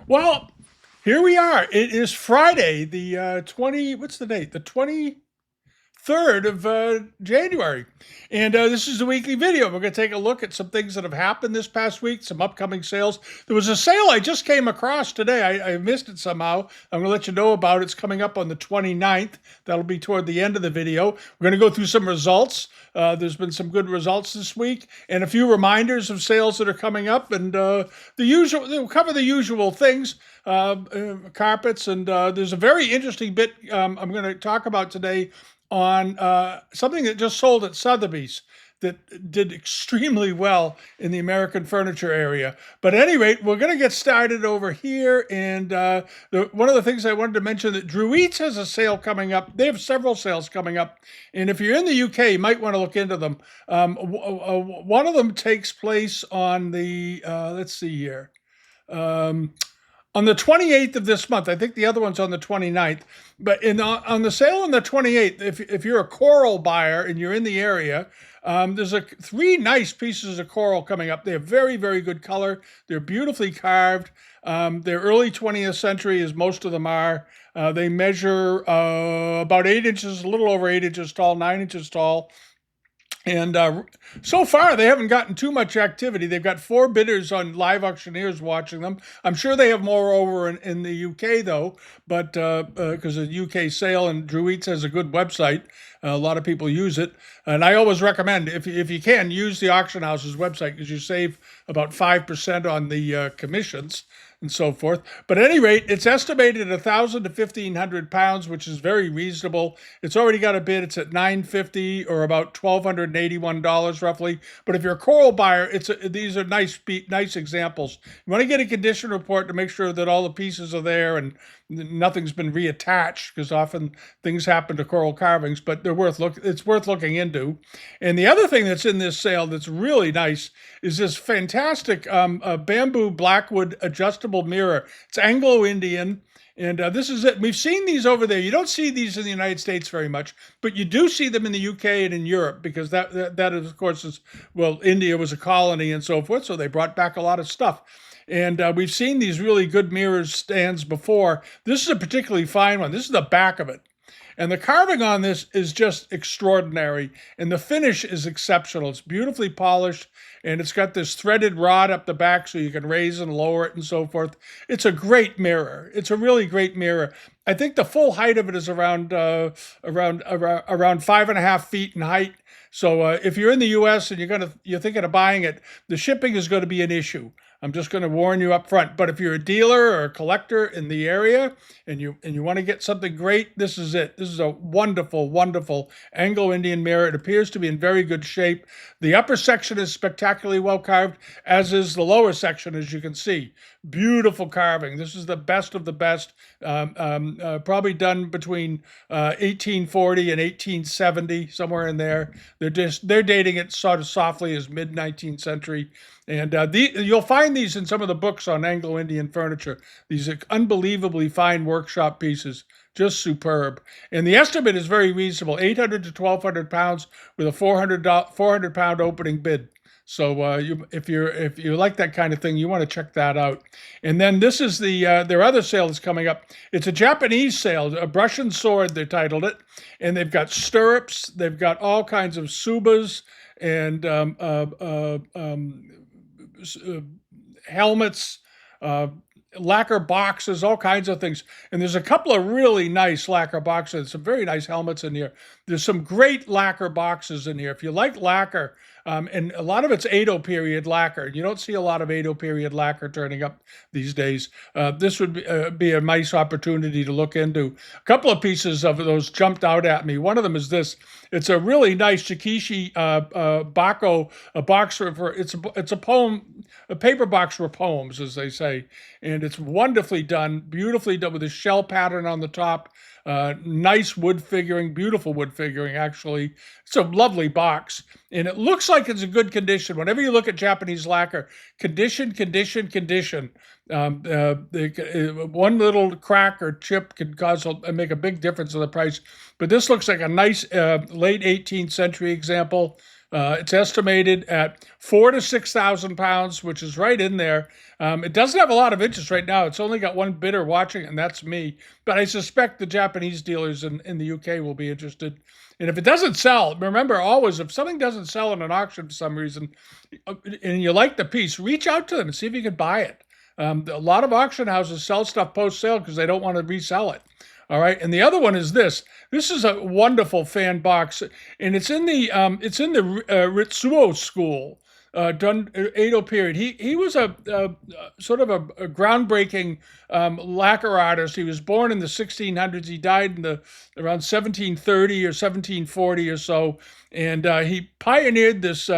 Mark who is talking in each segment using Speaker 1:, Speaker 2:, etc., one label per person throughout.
Speaker 1: Well, here we are. It is Friday, the 20, what's the date? The 23rd of January. And this is the weekly video. We're going to take a look at some things that have happened this past week, some upcoming sales. There was a sale I just came across today. I missed it somehow. I'm going to let you know about it. It's coming up on the 29th. That'll be toward the end of the video. We're going to go through some results. There's been some good results this week and a few reminders of sales that are coming up. And we'll cover the usual things. Carpets, and there's a very interesting bit I'm going to talk about today on something that just sold at Sotheby's that did extremely well in the American furniture area. But at any rate, we're going to get started over here. And one of the things I wanted to mention that Dreweatts has a sale coming up. They have several sales coming up. And if you're in the UK, you might want to look into them. One of them takes place on the, let's see here. On the 28th of this month. I think the other one's on the 29th. But on the sale on the 28th, if you're a coral buyer and you're in the area, there's three nice pieces of coral coming up. They have very, very good color. They're beautifully carved. They're early 20th century, as most of them are. They measure about 8 inches, a little over 8 inches tall, 9 inches tall. And so far, they haven't gotten too much activity. They've got 4 bidders on live auctioneers watching them. I'm sure they have more over in the UK, though, but because of the UK sale, and Dreweatts has a good website. A lot of people use it. And I always recommend, if you can, use the auction house's website because you save about 5% on the commissions and so forth. But at any rate, it's estimated 1,000 to 1,500 pounds, which is very reasonable. It's already got a bid. It's at $950 or about $1,281 roughly. But if you're a coral buyer, these are nice examples. You want to get a condition report to make sure that all the pieces are there and nothing's been reattached, because often things happen to coral carvings, but it's worth looking into. And the other thing that's in this sale that's really nice is this fantastic bamboo blackwood adjustable mirror. It's Anglo-Indian. And this is it. We've seen these over there. You don't see these in the United States very much, but you do see them in the UK and in Europe, because that is, of course, India was a colony and so forth, so they brought back a lot of stuff. And we've seen these really good mirror stands before. This is a particularly fine one. This is the back of it. And the carving on this is just extraordinary. And the finish is exceptional. It's beautifully polished. And it's got this threaded rod up the back so you can raise and lower it and so forth. It's a great mirror. It's a really great mirror. I think the full height of it is around 5.5 feet in height. So if you're in the U.S. and you're thinking of buying it, the shipping is going to be an issue. I'm just going to warn you up front. But if you're a dealer or a collector in the area and you want to get something great, this is it. This is a wonderful, wonderful Anglo-Indian mirror. It appears to be in very good shape. The upper section is spectacularly well carved, as is the lower section, as you can see. Beautiful carving. This is the best of the best. Probably done between 1840 and 1870, somewhere in there. They're dating it sort of softly as mid-19th century. And you'll find these in some of the books on Anglo-Indian furniture. These are unbelievably fine workshop pieces, just superb. And the estimate is very reasonable, 800 to 1,200 pounds with a 400 pound opening bid. So if you like that kind of thing, you want to check that out. And then this is their other sale that's coming up. It's a Japanese sale, a brush and sword, they titled it. And they've got stirrups. They've got all kinds of subas and helmets, lacquer boxes, all kinds of things. And there's a couple of really nice lacquer boxes, some very nice helmets in here. There's some great lacquer boxes in here. If you like lacquer, and a lot of it's Edo period lacquer. You don't see a lot of Edo period lacquer turning up these days. This would be a nice opportunity to look into. A couple of pieces of those jumped out at me. One of them is this. It's a really nice Shikishi bako, a box for it's a poem, a paper box for poems, as they say, and it's wonderfully done, beautifully done with a shell pattern on the top. Nice wood figuring, beautiful wood figuring, actually. It's a lovely box, and it looks like it's in good condition. Whenever you look at Japanese lacquer, condition. One little crack or chip can make a big difference in the price. But this looks like a nice late 18th century example. It's estimated at 4 to 6,000 pounds, which is right in there. It doesn't have a lot of interest right now. It's only got one bidder watching, and that's me. But I suspect the Japanese dealers in the UK will be interested. And if it doesn't sell, remember always, if something doesn't sell in an auction for some reason, and you like the piece, reach out to them and see if you can buy it. A lot of auction houses sell stuff post-sale because they don't want to resell it. All right, and the other one is this. This is a wonderful fan box, and it's in the Ritsuo school, done Edo period. He was a sort of a groundbreaking lacquer artist. He was born in the 1600s. He died in the around 1730 or 1740 or so, and he pioneered this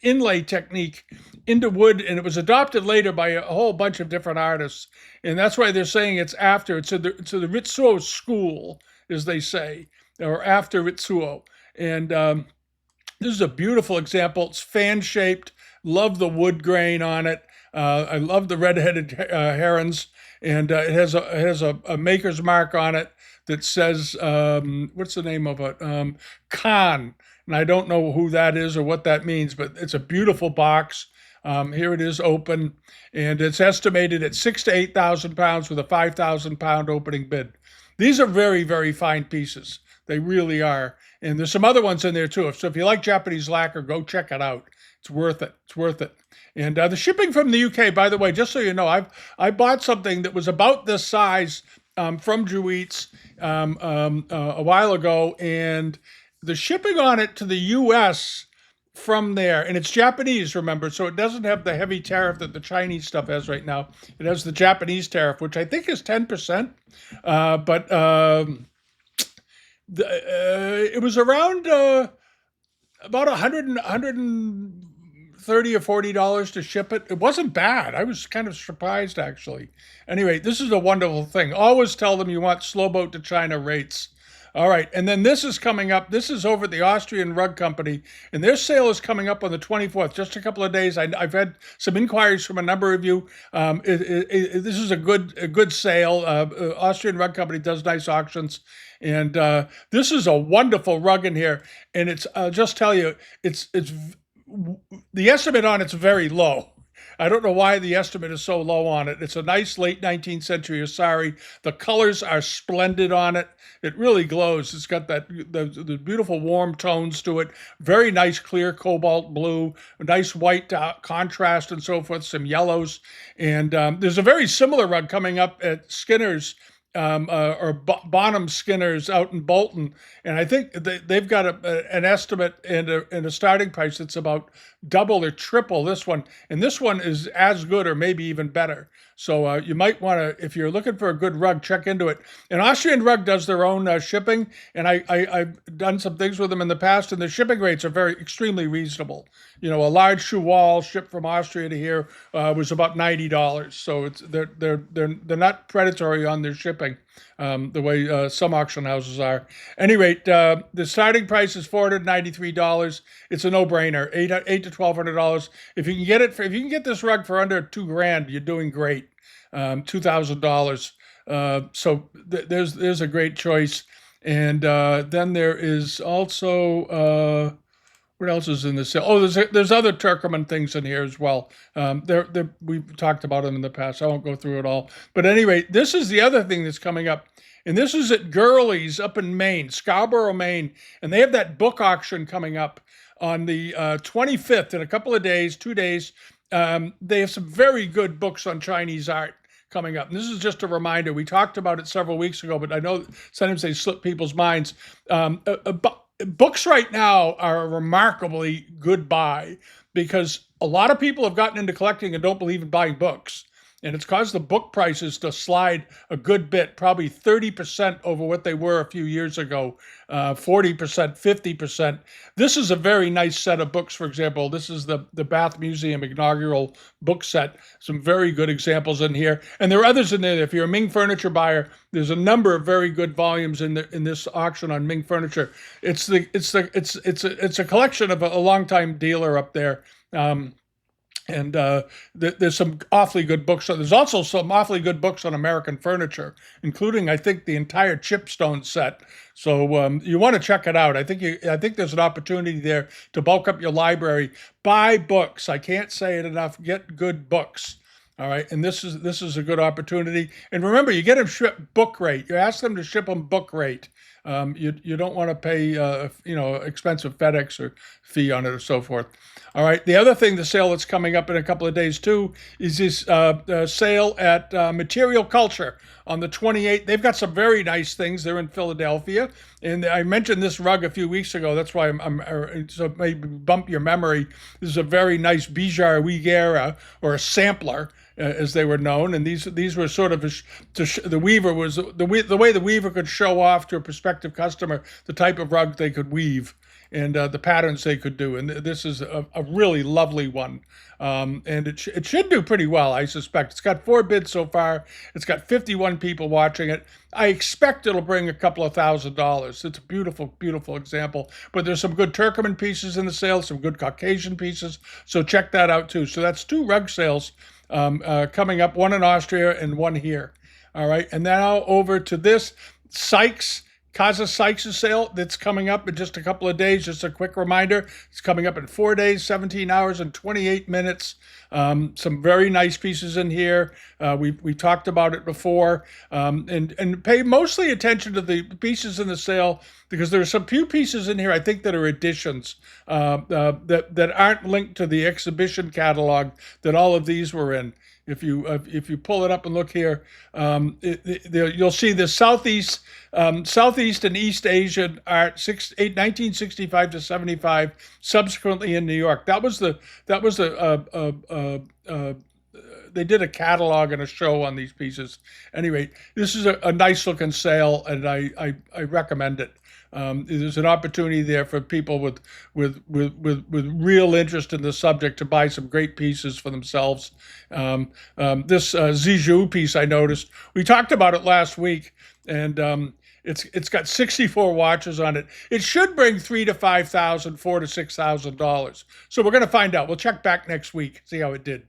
Speaker 1: inlay technique into wood, and it was adopted later by a whole bunch of different artists. And that's why they're saying it's to the Ritsuo school, as they say, or after Ritsuo. And this is a beautiful example. It's fan-shaped. Love the wood grain on it. I love the red-headed herons. And it has a maker's mark on it that says, what's the name of it? Khan. And I don't know who that is or what that means, but it's a beautiful box. Here it is open, and it's estimated at 6 to 8,000 pounds with a 5,000 pound opening bid. These are very, very fine pieces. They really are. And there's some other ones in there too. So if you like Japanese lacquer, go check it out. It's worth it. It's worth it. And the shipping from the UK, by the way, just so you know, I bought something that was about this size from Dreweatts a while ago, and the shipping on it to the US from there, and it's Japanese, remember, so it doesn't have the heavy tariff that the Chinese stuff has right now. It has the Japanese tariff, which I think is 10%, but it was around about 130 or $40 to ship it. It wasn't bad. I was kind of surprised, actually. Anyway, this is a wonderful thing. Always tell them you want slow boat to China rates. All right, and then this is coming up. This is over at the Austrian Rug Company, and their sale is coming up on the 24th, just a couple of days. I've had some inquiries from a number of you. This is a good sale. Austrian Rug Company does nice auctions, and this is a wonderful rug in here. And I'll just tell you, it's the estimate on it's very low. I don't know why the estimate is so low on it. It's a nice late 19th century Asari. The colors are splendid on it. It really glows. It's got the beautiful warm tones to it. Very nice clear cobalt blue, nice white contrast and so forth, some yellows. And there's a very similar rug coming up at Skinner's, Bonham Skinner's out in Bolton, and I think they've got an estimate and a starting price that's about double or triple this one, and this one is as good or maybe even better. So you might want to, if you're looking for a good rug, check into it. And Austrian Rug does their own shipping, and I've done some things with them in the past, and the shipping rates are extremely reasonable. You know, a large Choual shipped from Austria to here was about $90. So they're not predatory on their shipping the way some auction houses are. Any rate, the starting price is $493. It's a no-brainer. $800 to $1,200. If you can get this rug for under $2,000, you're doing great. $2,000. So there's a great choice. And then there is also. What else is in the sale? Oh, there's other Turkoman things in here as well. We've talked about them in the past. I won't go through it all. But anyway, this is the other thing that's coming up. And this is at Gurley's up in Maine, Scarborough, Maine. And they have that book auction coming up on the 25th in a couple of days, 2 days. They have some very good books on Chinese art coming up. And this is just a reminder. We talked about it several weeks ago, but I know sometimes they slip people's minds. Books right now are a remarkably good buy because a lot of people have gotten into collecting and don't believe in buying books. And it's caused the book prices to slide a good bit, probably 30% over what they were a few years ago, 40%, 50%. This is a very nice set of books, for example. This is the Bath Museum inaugural book set. Some very good examples in here. And there are others in there. If you're a Ming furniture buyer, there's a number of very good volumes in this auction on Ming furniture. It's a collection of a longtime dealer up there. And there's some awfully good books. There's also some awfully good books on American furniture, including, I think, the entire Chipstone set. So you want to check it out. I think there's an opportunity there to bulk up your library. Buy books. I can't say it enough. Get good books. All right, and this is a good opportunity. And remember, you get them shipped book rate. You ask them to ship them book rate. You don't want to pay expensive FedEx or fee on it or so forth. All right. The other thing, the sale that's coming up in a couple of days too, is this sale at Material Culture on the 28th. They've got some very nice things. They're in Philadelphia, and I mentioned this rug a few weeks ago. That's why so maybe bump your memory. This is a very nice Bijar Wigera, or a sampler, as they were known, and these were sort of the weaver was the way the weaver could show off to a prospective customer the type of rug they could weave and the patterns they could do. And this is a really lovely one. And it should do pretty well, I suspect. It's got 4 bids so far. It's got 51 people watching it. I expect it'll bring a couple of $1,000s. It's a beautiful, beautiful example. But there's some good Turkoman pieces in the sale, some good Caucasian pieces. So check that out too. So that's 2 rug sales coming up, one in Austria and one here. All right. And now over to this Sikes. Caza Sikes' sale that's coming up in just a couple of days. Just a quick reminder, it's coming up in 4 days, 17 hours, and 28 minutes. Some very nice pieces in here. We talked about it before, and pay mostly attention to the pieces in the sale because there are some few pieces in here I think that are additions that aren't linked to the exhibition catalog that all of these were in. If you pull it up and look here, you'll see the Southeast and East Asian art 1965 to 75, subsequently in New York. They did a catalog and a show on these pieces. Anyway, this is a nice looking sale, and I recommend it. There's an opportunity there for people with real interest in the subject to buy some great pieces for themselves. This Zijou piece I noticed, we talked about it last week, and it's got 64 watches on it. It should bring $3,000 to $5,000, $4,000 to $6,000. So we're going to find out. We'll check back next week, see how it did.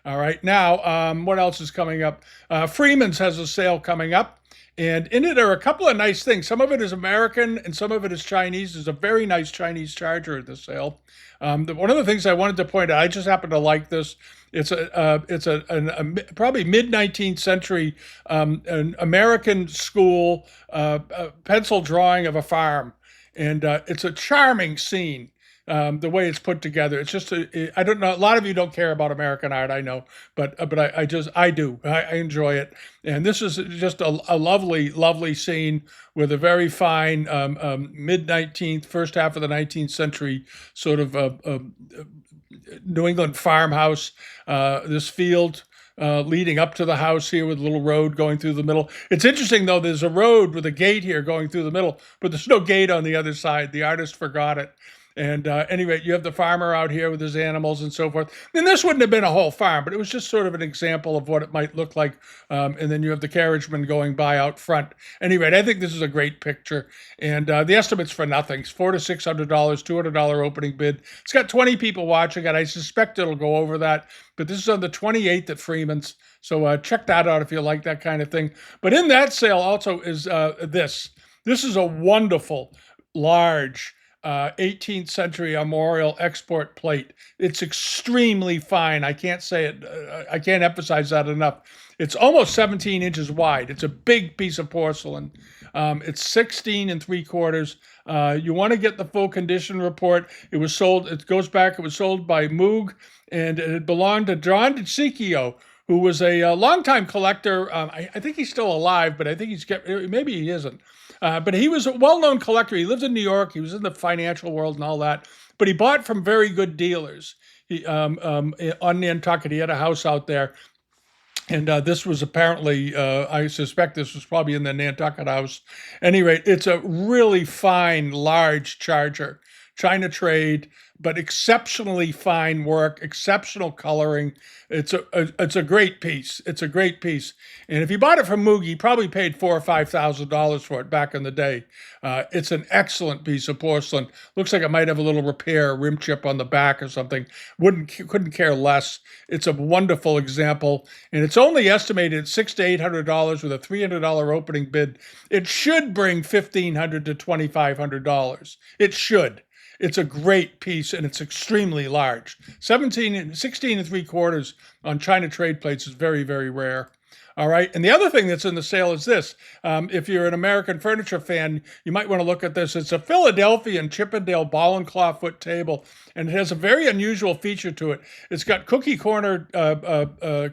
Speaker 1: All right. Now, what else is coming up? Freeman's has a sale coming up. And in it are a couple of nice things. Some of it is American and some of it is Chinese. There's a very nice Chinese charger at the sale. One of the things I wanted to point out, I just happen to like this. It's a probably mid-19th century an American school pencil drawing of a farm. And it's a charming scene. The way it's put together. It's just, I don't know, a lot of you don't care about American art, I know, but I do. I enjoy it. And this is just a lovely, lovely scene with a very fine mid-19th, first half of the 19th century sort of New England farmhouse, this field leading up to the house here with a little road going through the middle. It's interesting, though, there's a road with a gate here going through the middle, but there's no gate on the other side. The artist forgot it. And anyway, you have the farmer out here with his animals and so forth. And this wouldn't have been a whole farm, but it was just sort of an example of what it might look like. And then you have the carriageman going by out front. Anyway, I think this is a great picture. And the estimate's for nothing. It's $400 to $600, $200 opening bid. It's got 20 people watching it. I suspect it'll go over that. But this is on the 28th at Freeman's. So check that out if you like that kind of thing. But in that sale also is this. This is a wonderful, large 18th century armorial export plate. It's extremely fine. I can't say it. I can't emphasize that enough. It's almost 17 inches wide. It's a big piece of porcelain. It's 16 3/4. You want to get the full condition report. It was sold. It goes back. It was sold by Moog, and it belonged to John DiCiccio, who was a longtime collector. I think he's still alive, but I think maybe he isn't. But he was a well-known collector. He lived in New York. He was in the financial world and all that. But he bought from very good dealers on Nantucket. He had a house out there. And this was apparently, I suspect this was probably in the Nantucket house. Anyway, it's a really fine, large charger. China trade, but exceptionally fine work, exceptional coloring. It's a great piece. It's a great piece. And if you bought it from Mugi, you probably paid $4,000 or $5,000 for it back in the day. It's an excellent piece of porcelain. Looks like it might have a little repair, rim chip on the back or something. Couldn't care less. It's a wonderful example, and it's only estimated at $600 to $800 with a $300 opening bid. It should bring $1,500 to $2,500. It should. It's a great piece, and it's extremely large. 16 and 3/4 on China trade plates is very, very rare. All right. And the other thing that's in the sale is this. If you're an American furniture fan, you might want to look at this. It's a Philadelphia and Chippendale ball and claw foot table, and it has a very unusual feature to it. It's got cookie corner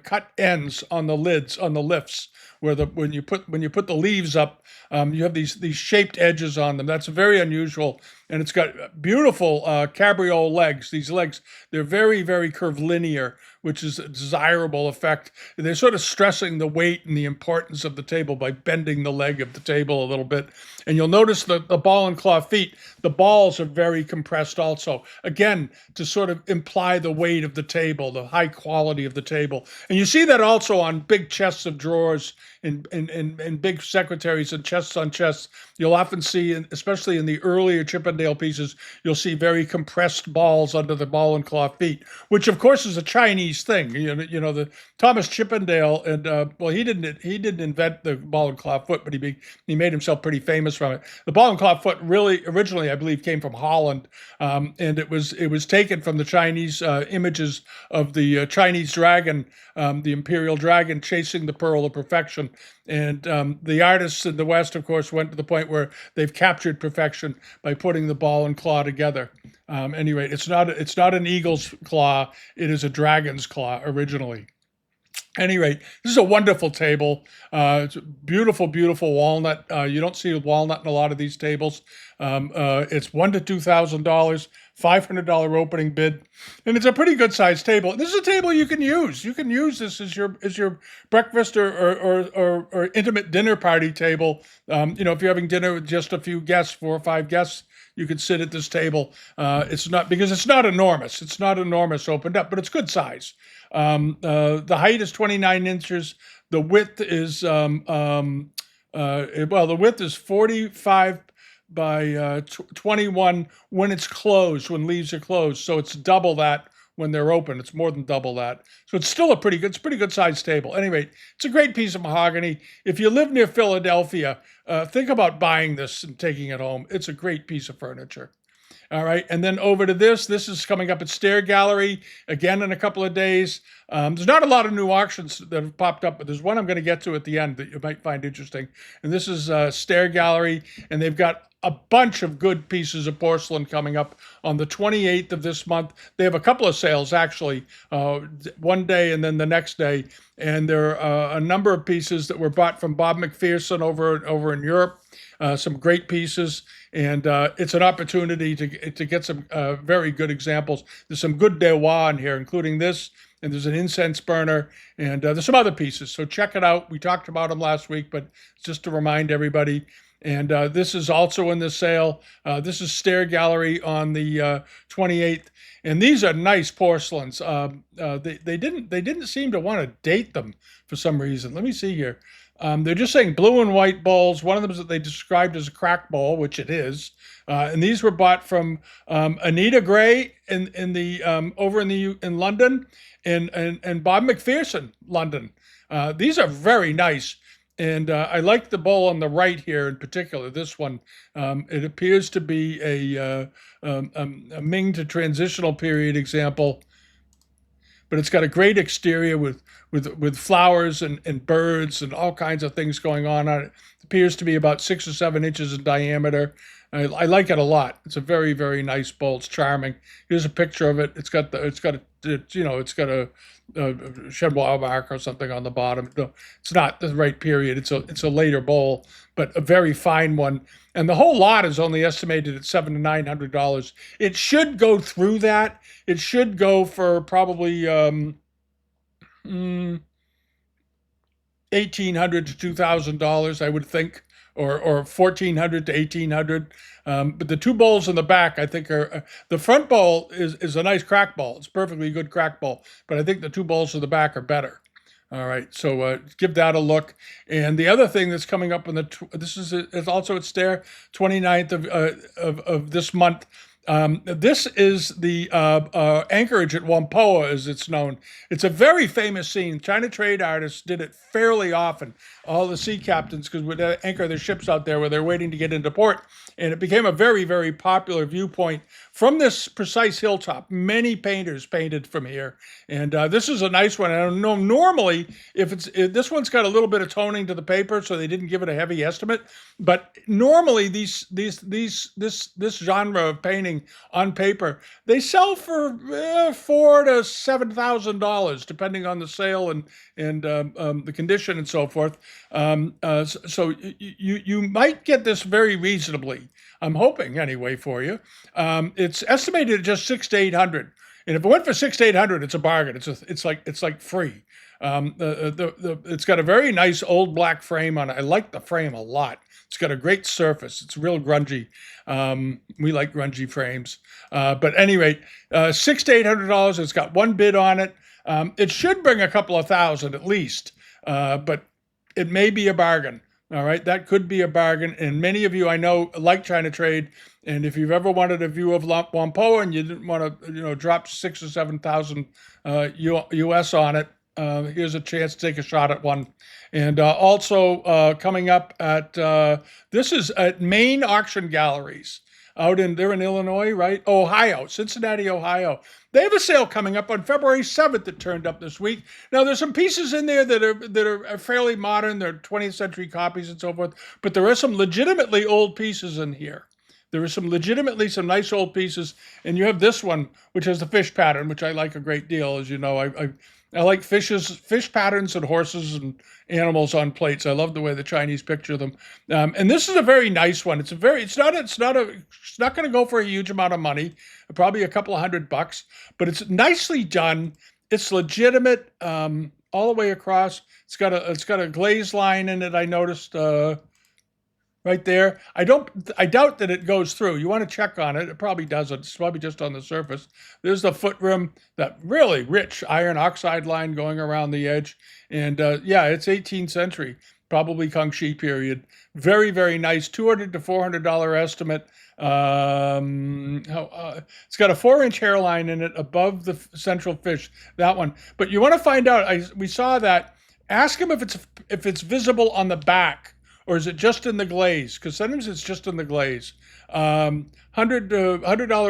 Speaker 1: cut ends on the lids, on the lifts, where when you put the leaves up, you have these shaped edges on them. That's very unusual, and it's got beautiful cabriole legs. These legs, they're very, very curvilinear, which is a desirable effect. They're sort of stressing the weight and the importance of the table by bending the leg of the table a little bit. And you'll notice the ball and claw feet, the balls are very compressed also. Again, to sort of imply the weight of the table, the high quality of the table. And you see that also on big chests of drawers and big secretaries and chests on chests. You'll often see, especially in the earlier Chippendale pieces, you'll see very compressed balls under the ball and claw feet, which of course is a Chinese thing. You know the Thomas Chippendale, and well, he didn't invent the ball and claw foot, but he made himself pretty famous from it. The ball and claw foot really originally, I believe, came from Holland, and it was taken from the Chinese images of the Chinese dragon, the imperial dragon chasing the pearl of perfection. And the artists in the West, of course, went to the point where they've captured perfection by putting the ball and claw together. Anyway, it's not an eagle's claw; it is a dragon's claw originally. Anyway, this is a wonderful table. It's a beautiful, beautiful walnut. You don't see walnut in a lot of these tables. It's $1,000 to $2,000, $500 opening bid, and it's a pretty good sized table. This is a table you can use. You can use this as your breakfast or intimate dinner party table. If you're having dinner with just a few guests, 4 or 5 guests, you could sit at this table. It's not enormous. It's not enormous opened up, but it's good size. The height is 29 inches. The width is the width is 45 by 21 when it's closed, when leaves are closed. So it's double that when they're open. It's more than double that. So it's still a pretty good sized table. Anyway, it's a great piece of mahogany. If you live near Philadelphia, think about buying this and taking it home. It's a great piece of furniture. All right, and then over to this. This is coming up at Stair Gallery again in a couple of days. There's not a lot of new auctions that have popped up, but there's one I'm going to get to at the end that you might find interesting. And this is Stair Gallery, and they've got a bunch of good pieces of porcelain coming up on the 28th of this month. They have a couple of sales, actually, one day and then the next day. And there are a number of pieces that were bought from Bob McPherson over in Europe, some great pieces. And it's an opportunity to get some very good examples. There's some good Dreweatts in here, including this, and there's an incense burner, and there's some other pieces. So check it out. We talked about them last week, but just to remind everybody. And this is also in the sale. This is Stair Gallery on the 28th, and these are nice porcelains. They didn't seem to want to date them for some reason. Let me see here. They're just saying blue and white bowls. One of them is that they described as a crack bowl, which it is. And these were bought from Anita Gray in London, and Bob McPherson, London. These are very nice. And I like the bowl on the right here in particular. This one, it appears to be a Ming to transitional period example, but it's got a great exterior with flowers and birds and all kinds of things going on it. It appears to be about 6 or 7 inches in diameter. I like it a lot. It's a very, very nice bowl. It's charming. Here's a picture of it. It's got a Chenois mark or something on the bottom. No, it's not the right period. It's a later bowl, but a very fine one. And the whole lot is only estimated at $700 to $900. It should go through that. It should go for probably $1,800 to $2,000, I would think, or 1400 to 1800. But the two bowls in the back, I think, are the front bowl is a nice crack bowl. It's a perfectly good crack bowl, but I think the two bowls in the back are better. All right, so give that a look. And the other thing that's coming up on this is also it's there 29th of this month. This is the anchorage at Whampoa, as it's known. It's a very famous scene. China trade artists did it fairly often. All the sea captains would anchor their ships out there where they're waiting to get into port. And it became a very, very popular viewpoint from this precise hilltop. Many painters painted from here. And this is a nice one. I don't know, normally, if this one's got a little bit of toning to the paper, so they didn't give it a heavy estimate. But normally, this genre of painting on paper, they sell for $4,000 to $7,000, depending on the sale and the condition and so forth. So you might get this very reasonably. I'm hoping anyway for you. It's estimated at just $600 to $800, and if it went for $600 to $800, it's a bargain. It's like free. It's got a very nice old black frame on it. I like the frame a lot. It's got a great surface. It's real grungy. We like grungy frames. But at any rate, $600 to $800. It's got one bid on it. It should bring a couple of thousand at least, but it may be a bargain. All right, that could be a bargain. And many of you I know like China trade. And if you've ever wanted a view of Whampoa and you didn't want to, drop 6,000 or 7,000 US on it, here's a chance to take a shot at one. And also coming up at this is at Maine Auction Galleries. They're in Illinois, right? Ohio, Cincinnati, Ohio. They have a sale coming up on February 7th that turned up this week. Now, there's some pieces in there that are fairly modern. They're 20th century copies and so forth. But there are some legitimately old pieces in here. There are some nice old pieces. And you have this one, which has the fish pattern, which I like a great deal. As you know, I like fish patterns and horses and animals on plates. I love the way the Chinese picture them. And this is a very nice one. It's not going to go for a huge amount of money, probably a couple of $100, but it's nicely done. It's legitimate all the way across. It's got a glaze line in it. I noticed right there. I doubt that it goes through. You want to check on it. It probably doesn't. It's probably just on the surface. There's the foot rim, that really rich iron oxide line going around the edge. And it's 18th century, probably Kangxi period. Very, very nice. $200 to $400 estimate. It's got a 4-inch hairline in it above the central fish, that one. But you want to find out, we saw that. Ask him if it's visible on the back. Or is it just in the glaze? Because sometimes it's just in the glaze. $100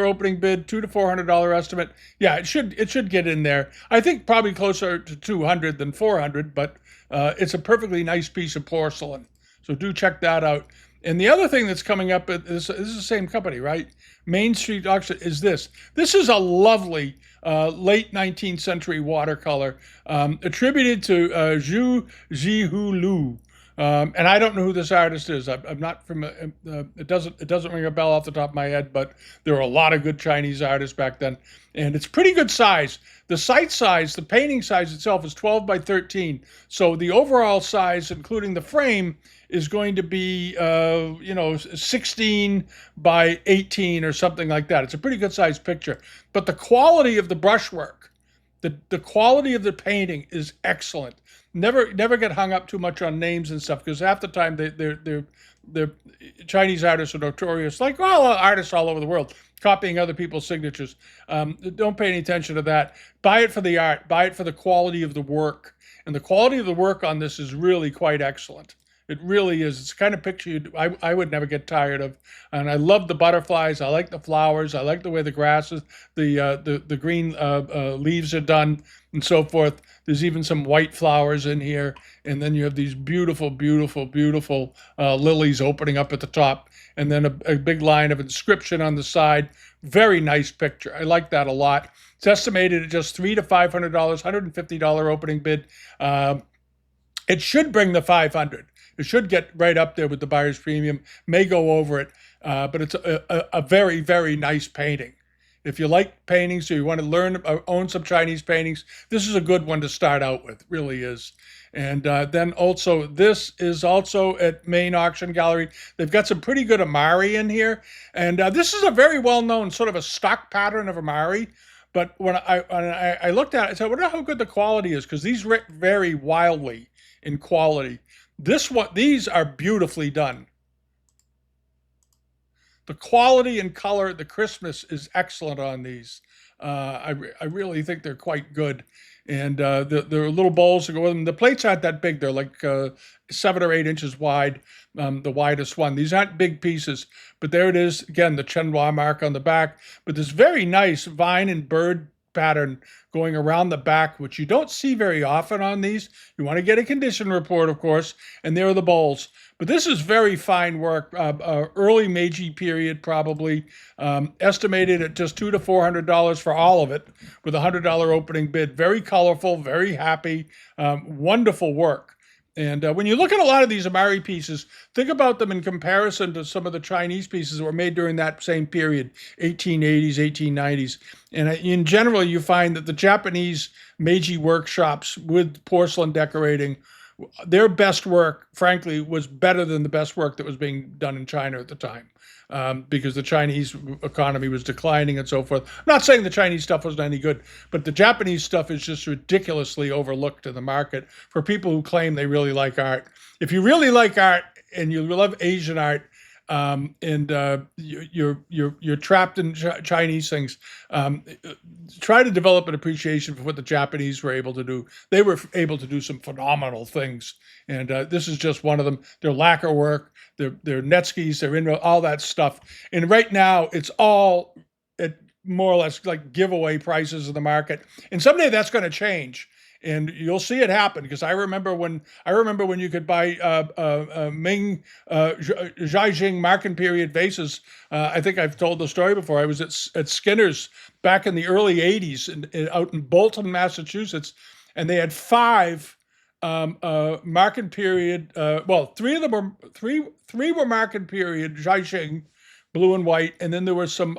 Speaker 1: opening bid, $200 to $400 estimate. Yeah, it should get in there. I think probably closer to 200 than 400, but it's a perfectly nice piece of porcelain. So do check that out. And the other thing that's coming up is the same company, right? Main Street Auction is this. This is a lovely late 19th century watercolor attributed to Zhu Zhihulu. And I don't know who this artist is. I'm not from. It doesn't ring a bell off the top of my head. But there were a lot of good Chinese artists back then, and it's pretty good size. The site size, the painting size itself, is 12 by 13. So the overall size, including the frame, is going to be 16 by 18 or something like that. It's a pretty good sized picture. But the quality of the brushwork, the quality of the painting is excellent. Never get hung up too much on names and stuff, because half the time they're Chinese artists are notorious, like artists all over the world, copying other people's signatures. Don't pay any attention to that. Buy it for the art. Buy it for the quality of the work. And the quality of the work on this is really quite excellent. It really is. It's the kind of picture I would never get tired of. And I love the butterflies. I like the flowers. I like the way the grasses, the green leaves are done and so forth. There's even some white flowers in here. And then you have these beautiful, beautiful, beautiful lilies opening up at the top. And then a big line of inscription on the side. Very nice picture. I like that a lot. It's estimated at just $300 to $500, $150 opening bid. It should bring the 500. It should get right up there with the buyer's premium, may go over it, but it's a very, very nice painting. If you like paintings or you want to learn, own some Chinese paintings, this is a good one to start out with, really is. And then also, this is also at Main Auction Gallery. They've got some pretty good Amari in here. And this is a very well-known sort of a stock pattern of Amari. But when I looked at it, I said, I wonder how good the quality is, because these vary wildly in quality. These are beautifully done. The quality and color, the crispness is excellent on these. I really think they're quite good. And the little bowls that go with them. The plates aren't that big. They're like 7 or 8 inches wide, the widest one. These aren't big pieces, but there it is. Again, the Chenhua mark on the back. But this very nice vine and bird pattern going around the back, which you don't see very often on these. You want to get a condition report, of course, and there are the bowls. But this is very fine work, early Meiji period probably, estimated at just $200 to $400 for all of it, with a $100 opening bid. Very colorful, very happy, wonderful work. And when you look at a lot of these Amari pieces, think about them in comparison to some of the Chinese pieces that were made during that same period, 1880s, 1890s. And in general, you find that the Japanese Meiji workshops with porcelain decorating, their best work, frankly, was better than the best work that was being done in China at the time, because the Chinese economy was declining and so forth. I'm not saying the Chinese stuff wasn't any good, but the Japanese stuff is just ridiculously overlooked in the market for people who claim they really like art. If you really like art and you love Asian art, and you're trapped in Chinese things, try to develop an appreciation for what the Japanese were able to do. They were able to do some phenomenal things, and this is just one of them. Their lacquer work, their netskis, their all that stuff. And right now, it's all at more or less like giveaway prices in the market. And someday that's going to change. And you'll see it happen, because I remember when you could buy Ming Zhaijing market period vases. I think I've told the story before. I was at Skinner's back in the early '80s out in Bolton, Massachusetts, and they had 5 market period. Well, 3 of them were three were market period Zhaijing, blue and white, and then there were some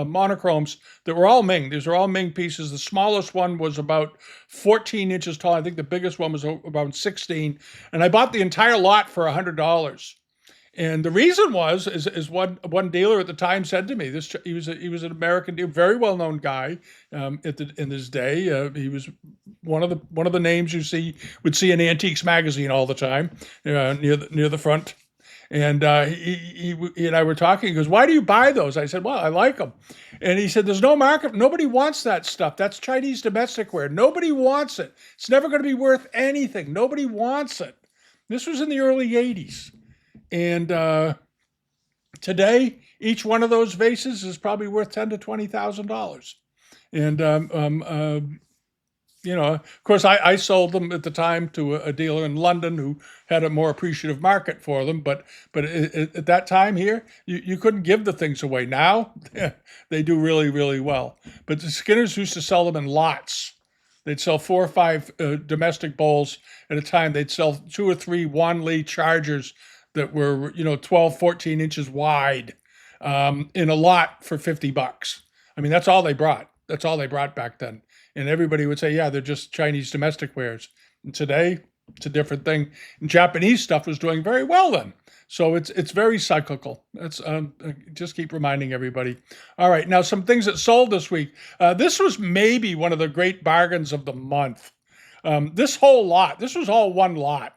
Speaker 1: monochromes that were all Ming. These are all Ming pieces. The smallest one was about 14 inches tall. I think the biggest one was about 16. And I bought the entire lot for $100. And the reason is one dealer at the time said to me, he was an American dealer, very well known guy in his day. He was one of the names you would see in Antiques magazine all the time, near the front. And he and I were talking. He goes, "Why do you buy those?" I said, "Well, I like them." And he said, "There's no market. Nobody wants that stuff. That's Chinese domestic ware. Nobody wants it. It's never going to be worth anything. Nobody wants it." This was in the early '80s, and today each one of those vases is probably worth $10,000 to $20,000. And of course, I sold them at the time to a dealer in London who had a more appreciative market for them. But at that time here, you couldn't give the things away. Now, they do really, really well. But the Skinners used to sell them in lots. They'd sell 4 or 5 domestic bowls at a time. They'd sell 2 or 3 Wanli chargers that were 12, 14 inches wide in a lot for $50. I mean, that's all they brought. That's all they brought back then. And everybody would say, yeah, they're just Chinese domestic wares. And today, it's a different thing. And Japanese stuff was doing very well then. So it's very cyclical. It's just keep reminding everybody. All right, now some things that sold this week. This was maybe one of the great bargains of the month. This whole lot, this was all one lot.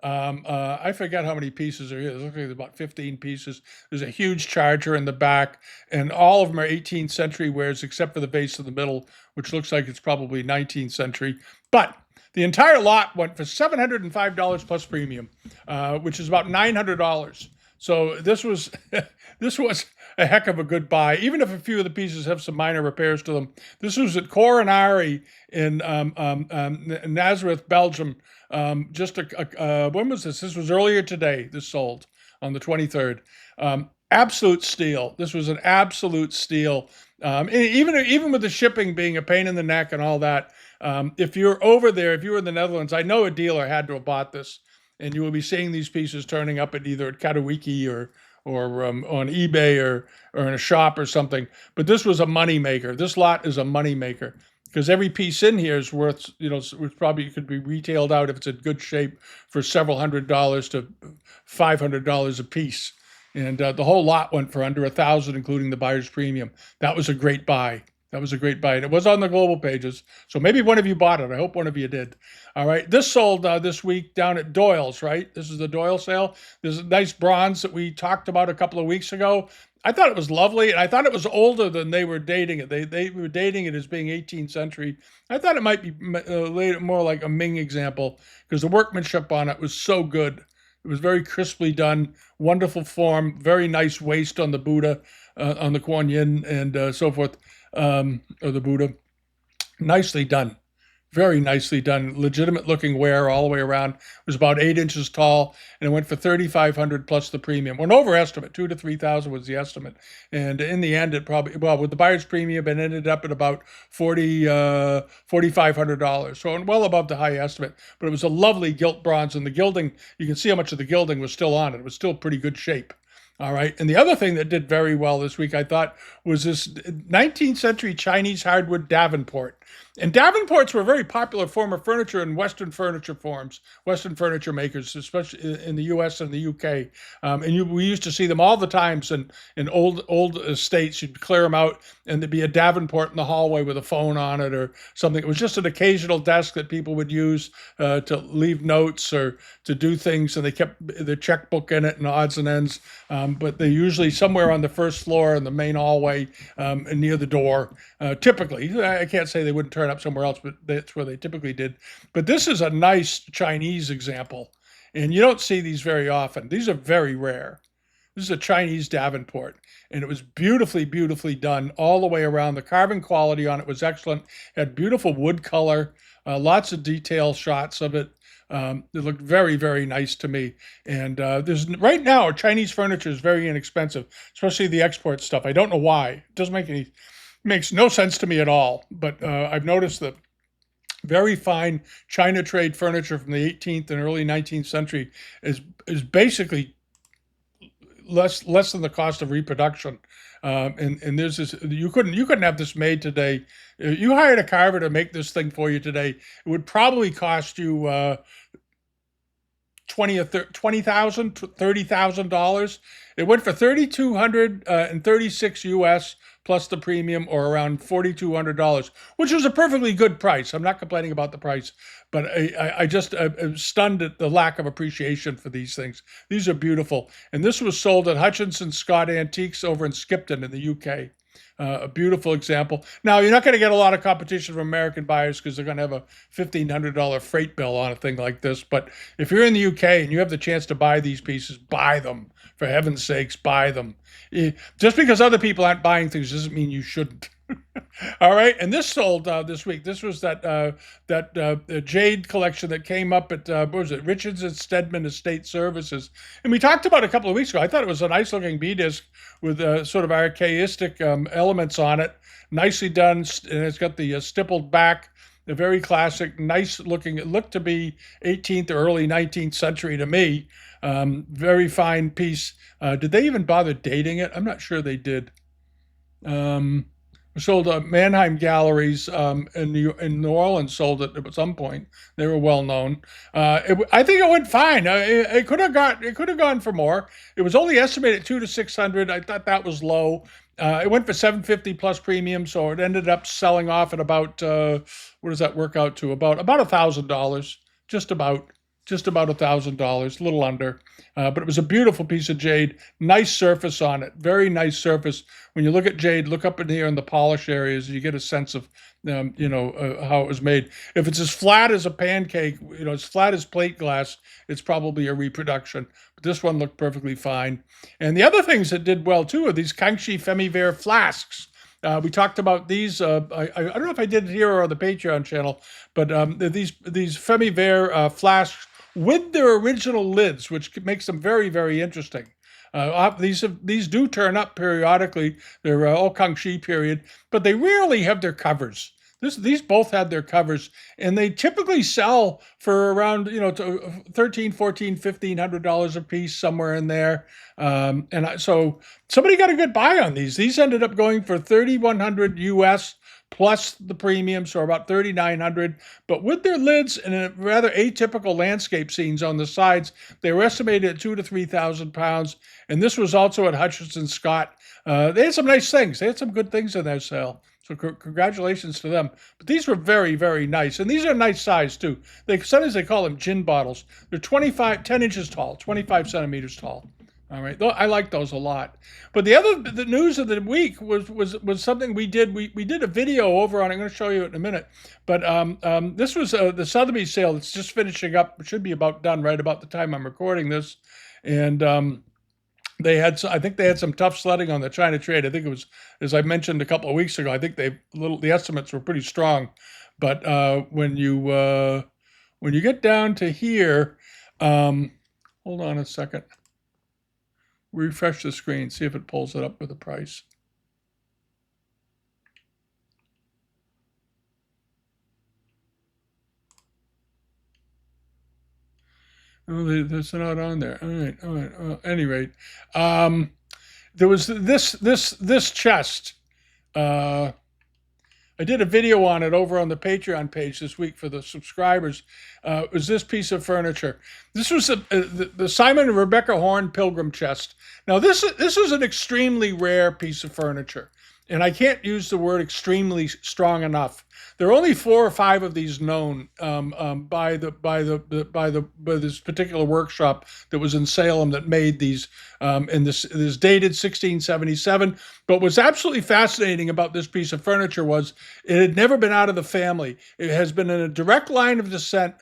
Speaker 1: I forget how many pieces are here. There's like about 15 pieces. There's a huge charger in the back, and all of them are 18th century wares, except for the vase in the middle, which looks like it's probably 19th century. But the entire lot went for $705 plus premium, which is about $900. So this was a heck of a good buy, even if a few of the pieces have some minor repairs to them. This was at Coronari in Nazareth, Belgium. When was this? This was earlier today. This sold on the 23rd. Absolute steal. This was an absolute steal. Even with the shipping being a pain in the neck and all that, if you're over there, if you were in the Netherlands, I know a dealer had to have bought this, and you will be seeing these pieces turning up at either at Katowiki on eBay or in a shop or something. But this was a money maker. This lot is a money maker because every piece in here is worth, probably could be retailed out if it's in good shape for several $100s to $500 a piece. And the whole lot went for under $1,000, including the buyer's premium. That was a great buy. That was a great buy. And it was on the global pages. So maybe one of you bought it. I hope one of you did. All right. This sold this week down at Doyle's, right? This is the Doyle sale. There's a nice bronze that we talked about a couple of weeks ago. I thought it was lovely, and I thought it was older than they were dating it. They were dating it as being 18th century. I thought it might be more like a Ming example because the workmanship on it was so good. It was very crisply done, wonderful form, very nice waist on the Buddha, on the Kuan Yin, and so forth, or the Buddha. Nicely done. Very nicely done. Legitimate looking wear all the way around. It was about 8 inches tall, and it went for $3,500 plus the premium. Well, an overestimate. 2,000 to 3,000 was the estimate, and in the end, it probably with the buyer's premium, it ended up at about $4,500. So well above the high estimate. But it was a lovely gilt bronze, and the gilding. You can see how much of the gilding was still on it. It was still pretty good shape. All right. And the other thing that did very well this week, I thought, was this 19th century Chinese hardwood Davenport. And Davenports were a very popular form of furniture in Western furniture forms, Western furniture makers, especially in the U.S. and the U.K. We used to see them all the times in old estates. You'd clear them out, and there'd be a Davenport in the hallway with a phone on it or something. It was just an occasional desk that people would use to leave notes or to do things, and they kept their checkbook in it and odds and ends. But they're usually somewhere on the first floor in the main hallway and near the door. Typically, I can't say they wouldn't turn up somewhere else, but that's where they typically did. But this is a nice Chinese example, and you don't see these very often. These are very rare. This is a Chinese Davenport, and it was beautifully, beautifully done all the way around. The carving quality on it was excellent. It had beautiful wood color, lots of detail shots of it. It looked very, very nice to me. And there's right now, Chinese furniture is very inexpensive, especially the export stuff. I don't know why. It doesn't makes no sense to me at all. But I've noticed that very fine China trade furniture from the 18th and early 19th century is basically less than the cost of reproduction. And there's this, you couldn't have this made today. If you hired a carver to make this thing for you today, it would probably cost you $30,000. It went for $3,236 US plus the premium, or around $4,200, which was a perfectly good price. I'm not complaining about the price, but I'm stunned at the lack of appreciation for these things. These are beautiful, and this was sold at Hutchinson Scott Antiques over in Skipton in the UK. A beautiful example. Now, you're not going to get a lot of competition from American buyers because they're going to have a $1,500 freight bill on a thing like this. But if you're in the UK and you have the chance to buy these pieces, buy them. For heaven's sakes, buy them. Just because other people aren't buying things doesn't mean you shouldn't. All right, and this sold this week. This was that jade collection that came up at what was it, Richards and Stedman Estate Services, and we talked about it a couple of weeks ago. I thought it was a nice looking B disc with sort of archaistic elements on it, nicely done, and it's got the stippled back. A very classic, nice looking. It looked to be 18th or early 19th century to me. Very fine piece. Did they even bother dating it? I'm not sure they did. Sold at Mannheim Galleries in New Orleans. Sold it at some point. They were well known. I think it went fine. It could have gone for more. It was only estimated 200 to 600. I thought that was low. It went for $750 plus premium, so it ended up selling off at about what does that work out to? About $1,000, just about $1,000, a little under. But it was a beautiful piece of jade. Nice surface on it, very nice surface. When you look at jade, look up in here in the polish areas, you get a sense of how it was made. If it's as flat as a pancake, as flat as plate glass, it's probably a reproduction. But this one looked perfectly fine. And the other things that did well too are these Kangxi Femi-Vert flasks. We talked about these. I don't know if I did it here or on the Patreon channel, but these Femi-Vert flasks with their original lids, which makes them very, very interesting. These do turn up periodically. They're all Kangxi period, but they rarely have their covers. These both had their covers, and they typically sell for around, to 13, 14, $1,500 a piece, somewhere in there. So somebody got a good buy on these. These ended up going for 3,100 US plus the premium, so about 3,900. But with their lids and a rather atypical landscape scenes on the sides, they were estimated at 2,000 to 3,000 pounds. And this was also at Hutchinson Scott. They had some nice things. They had some good things in their sale. So congratulations to them. But these were very, very nice. And these are nice size too. Sometimes they call them gin bottles. They're 10 inches tall, 25 centimeters tall. All right, I like those a lot. But the news of the week was something we did. We did a video over on. I'm going to show you it in a minute. But this was the Sotheby sale. It's just finishing up. It should be about done right about the time I'm recording this. And I think they had some tough sledding on the China trade. I think it was, as I mentioned a couple of weeks ago, I think the estimates were pretty strong. But when you get down to here, hold on a second. Refresh the screen, see if it pulls it up with the price. Oh, that's not on there. All right. At any rate, there was this chest. I did a video on it over on the Patreon page this week for the subscribers. It was this piece of furniture. This was the Simon and Rebecca Horn Pilgrim chest. Now, this is an extremely rare piece of furniture, and I can't use the word extremely strong enough. There are only 4 or 5 of these known by this particular workshop that was in Salem that made these. And this is dated 1677. But what's absolutely fascinating about this piece of furniture was it had never been out of the family. It has been in a direct line of descent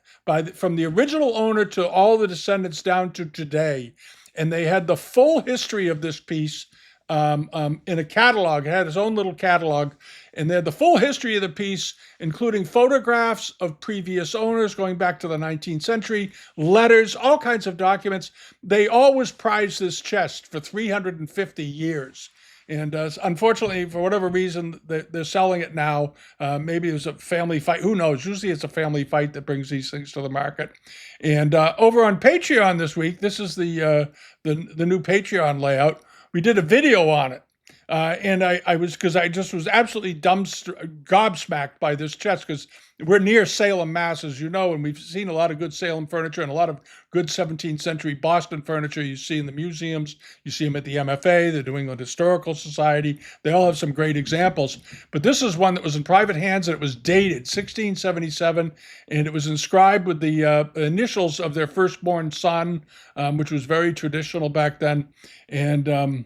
Speaker 1: from the original owner to all the descendants down to today. And they had the full history of this piece in a catalog. It had its own little catalog, and they had the full history of the piece, including photographs of previous owners going back to the 19th century, letters, all kinds of documents. They always prized this chest for 350 years. And unfortunately, for whatever reason, they're selling it now. Maybe it was a family fight. Who knows? Usually it's a family fight that brings these things to the market. And over on Patreon this week, this is the new Patreon layout. We did a video on it. And I just was absolutely gobsmacked by this chest, because we're near Salem, Mass, as you know, and we've seen a lot of good Salem furniture and a lot of good 17th century Boston furniture you see in the museums. You see them at the MFA, the New England Historical Society. They all have some great examples. But this is one that was in private hands, and it was dated 1677, and it was inscribed with the initials of their firstborn son, which was very traditional back then. And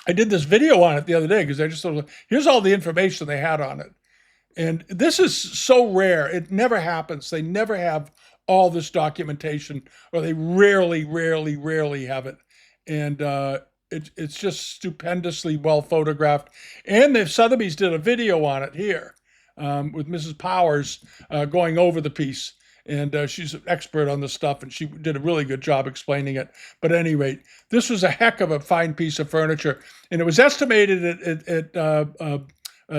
Speaker 1: I did this video on it the other day because I just thought, here's all the information they had on it. And this is so rare. It never happens. They never have all this documentation, or they rarely have it. And it's just stupendously well photographed. And the Sotheby's did a video on it here with Mrs. Powers going over the piece. And she's an expert on this stuff, and she did a really good job explaining it. But at any rate, this was a heck of a fine piece of furniture, and it was estimated at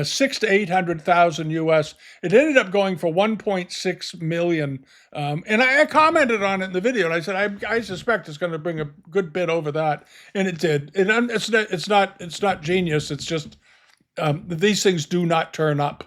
Speaker 1: 600 to 800,000 US. It ended up going for 1.6 million. And I commented on it in the video, and I said I suspect it's going to bring a good bit over that, and it did. It's not genius. It's just these things do not turn up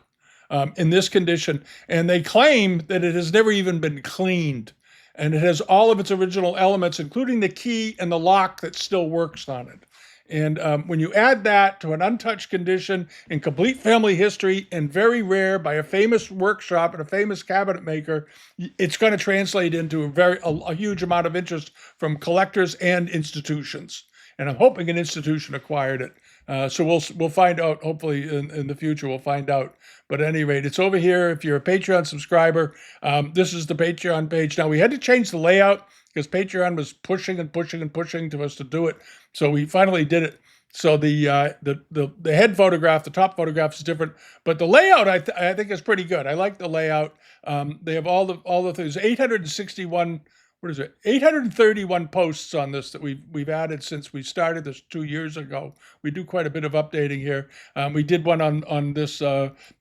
Speaker 1: in this condition, and they claim that it has never even been cleaned, and it has all of its original elements, including the key and the lock that still works on it. And when you add that to an untouched condition in complete family history and very rare by a famous workshop and a famous cabinet maker, it's going to translate into a huge amount of interest from collectors and institutions. And I'm hoping an institution acquired it. So we'll find out. Hopefully in the future we'll find out. But at any rate, it's over here. If you're a Patreon subscriber, this is the Patreon page. Now, we had to change the layout because Patreon was pushing to us to do it. So we finally did it. So the head photograph, the top photograph is different, but the layout I think is pretty good. I like the layout. They have all the things. 861 what is it, 831 posts on this that we've added since we started this 2 years ago. We do quite a bit of updating here. We did one on this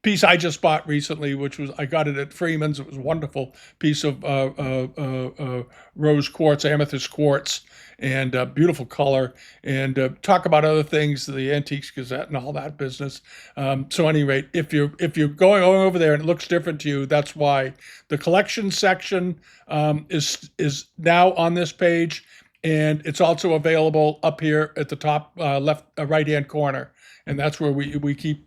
Speaker 1: piece I just bought recently, which was, I got it at Freeman's. It was a wonderful piece of rose quartz, amethyst quartz, and beautiful color, and talk about other things, the Antiques Gazette and all that business. So, at any rate, if you're going over there and it looks different to you, that's why. The collection section is now on this page, and it's also available up here at the top left right hand corner, and that's where we keep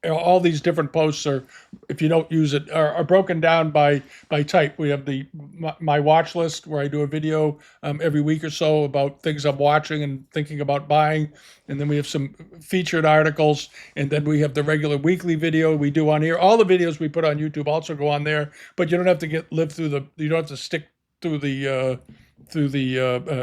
Speaker 1: all these different posts. Are, if you don't use it, are broken down by type. We have my watch list, where I do a video every week or so about things I'm watching and thinking about buying, and then we have some featured articles, and then we have the regular weekly video we do on here. All the videos we put on YouTube also go on there, but you don't have to you don't have to stick through the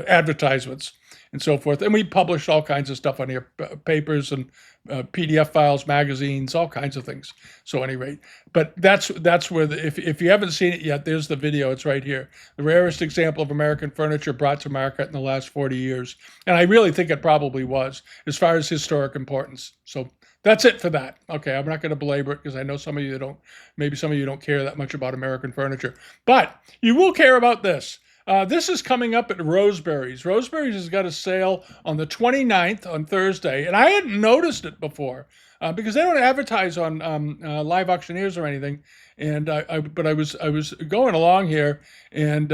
Speaker 1: advertisements and so forth. And we publish all kinds of stuff on here, papers and PDF files, magazines, all kinds of things. So, at any rate, but that's where if you haven't seen it yet, there's the video. It's right here. The rarest example of American furniture brought to market in the last 40 years. And I really think it probably was, as far as historic importance. So that's it for that. Okay, I'm not going to belabor it, because I know some of you don't care that much about American furniture, but you will care about this. This is coming up at Roseberys. Roseberys has got a sale on the 29th, on Thursday, and I hadn't noticed it before because they don't advertise on Live Auctioneers or anything. And but I was going along here, and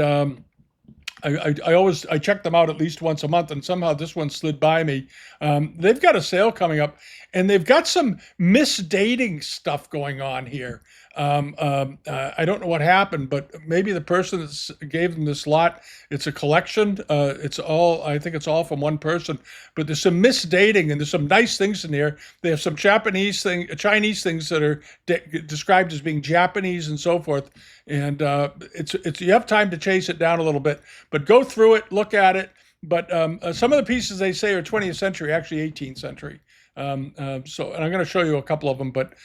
Speaker 1: I check them out at least once a month, and somehow this one slid by me. They've got a sale coming up, and they've got some misdating stuff going on here. I don't know what happened, but maybe the person that gave them this lot, it's a collection. I think it's all from one person, but there's some misdating, and there's some nice things in here. They have some Chinese things that are described as being Japanese and so forth. And you have time to chase it down a little bit, but go through it, look at it. But some of the pieces they say are 20th century, actually 18th century. And I'm going to show you a couple of them, but